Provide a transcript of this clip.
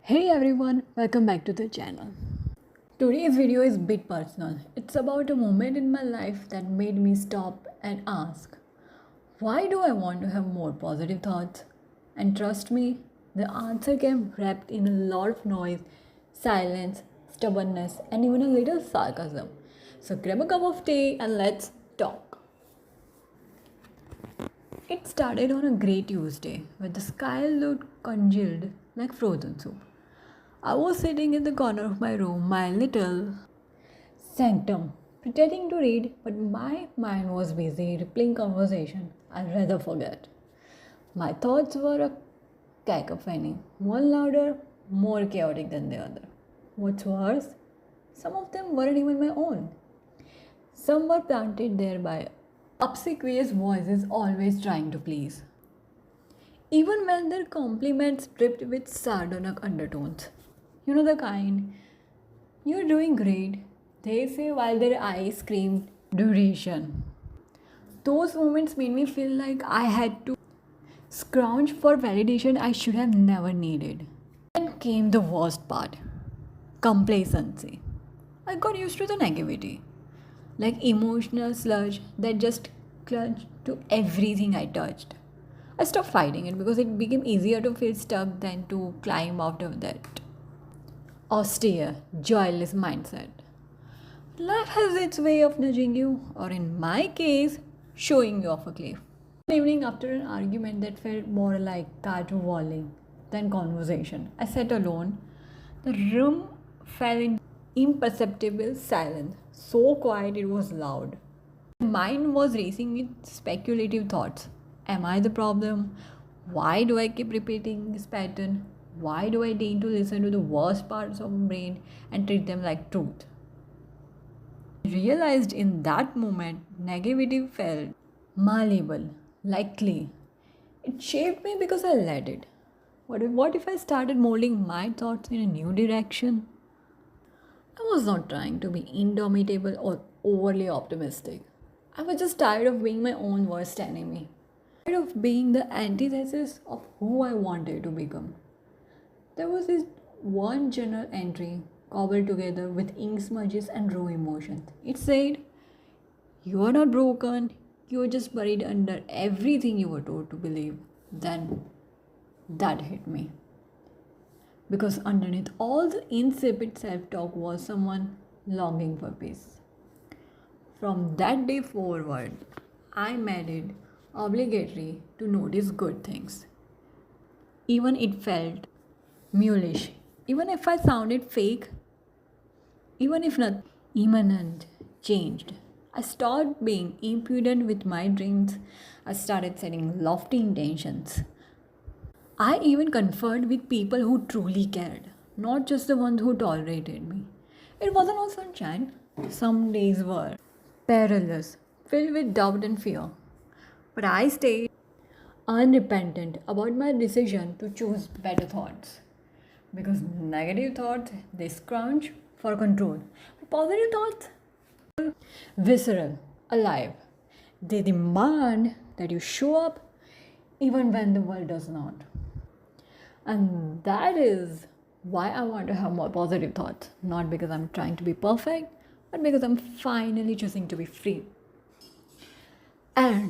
Hey everyone, welcome back to the channel. Today's video is a bit personal. It's about a moment in my life that made me stop and ask, why do I want to have more positive thoughts? And trust me, the answer came wrapped in a lot of noise, silence, stubbornness, and even a little sarcasm. So grab a cup of tea and let's talk. It started on a grey Tuesday where the sky looked congealed like frozen soup. I was sitting in the corner of my room, my little sanctum, pretending to read, but my mind was busy replaying conversation I'd rather forget. My thoughts were a cacophony, one louder, more chaotic than the other. What's worse, some of them weren't even my own. Some were planted there by obsequious voices always trying to please, even when their compliments dripped with sardonic undertones. You know the kind, you're doing great, they say while their eyes screamed duration. Those moments made me feel like I had to scrounge for validation I should have never needed. Then came the worst part, complacency. I got used to the negativity, like emotional sludge that just clung to everything I touched. I stopped fighting it because it became easier to feel stuck than to climb out of that austere, joyless mindset. Life has its way of nudging you, or in my case, showing you off a cliff. One evening, after an argument that felt more like Caterwauling than conversation, I sat alone. The room fell in imperceptible silence, so quiet it was loud. My mind was racing with speculative thoughts. Am I the problem? Why do I keep repeating this pattern? Why do I deign to listen to the worst parts of my brain and treat them like truth? I realized in that moment, negativity felt malleable, like clay. It shaped me because I let it. What if I started molding my thoughts in a new direction? I was not trying to be indomitable or overly optimistic. I was just tired of being my own worst enemy. Tired of being the antithesis of who I wanted to become. There was this one journal entry cobbled together with ink smudges and raw emotions. It said, "You are not broken, you are just buried under everything you were told to believe." Then that hit me. Because underneath all the insipid self talk was someone longing for peace. From that day forward, I made it obligatory to notice good things. Even it felt mulish, even if I sounded fake, even if not imminent changed. I stopped being impudent with my dreams. I started setting lofty intentions. I even conferred with people who truly cared, not just the ones who tolerated me. It wasn't all sunshine. Some days were perilous, filled with doubt and fear. But I stayed unrepentant about my decision to choose better thoughts. Because negative thoughts, they scrounge for control. But positive thoughts, visceral, alive. They demand that you show up even when the world does not. And that is why I want to have more positive thoughts. Not because I'm trying to be perfect, but because I'm finally choosing to be free. And